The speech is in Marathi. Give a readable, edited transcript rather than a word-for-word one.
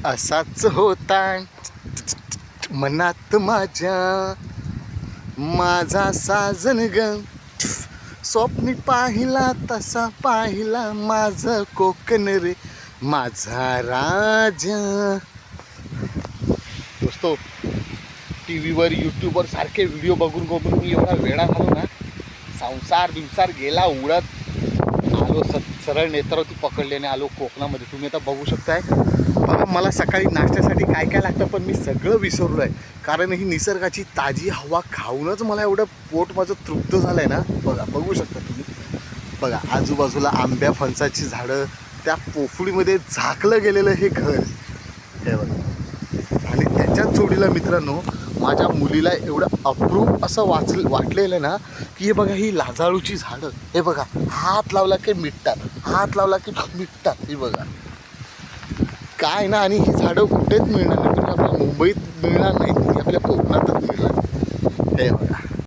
असाच होता मनात माझा साजन ग, स्वप्नी पाहिला तसा पाहिला माझं कोकण रे माझा राजा. दोस्तो, टी व्हीवर यूट्यूबवर सारखे व्हिडिओ बघून बघून मी एवढा वेळा झालो ना, संसार गेला उडत. आलो सरळ नेत्रावती पकडल्याने आलो कोकणामध्ये. तुम्ही आता बघू शकताय. बघा, मला सकाळी नाश्त्यासाठी काय काय लागतं पण मी सगळं विसरलो आहे. कारण ही निसर्गाची ताजी हवा खाऊनच मला एवढं पोट माझं तृप्त झालं आहे ना. बघा, बघू शकता तुम्ही. बघा, आजूबाजूला आंब्या फणसाची झाडं, त्या पोफळीमध्ये झाकलं गेलेलं हे घर हे बघा. आणि त्याच्याच जोडीला मित्रांनो, माझ्या मुलीला एवढं अप्रूप असं वाटलेलं ना की हे बघा, ही लाजाळूची झाडं हे बघा, हात लावला की मिटतात, हात लावला की मिटतात. हे बघा काय ना. आणि ही झाडं कुठेच मिळणार नाही, म्हणजे आपल्या मुंबईत मिळणार नाही, ती आपल्या कोकणातच मिळणार. हे बघा.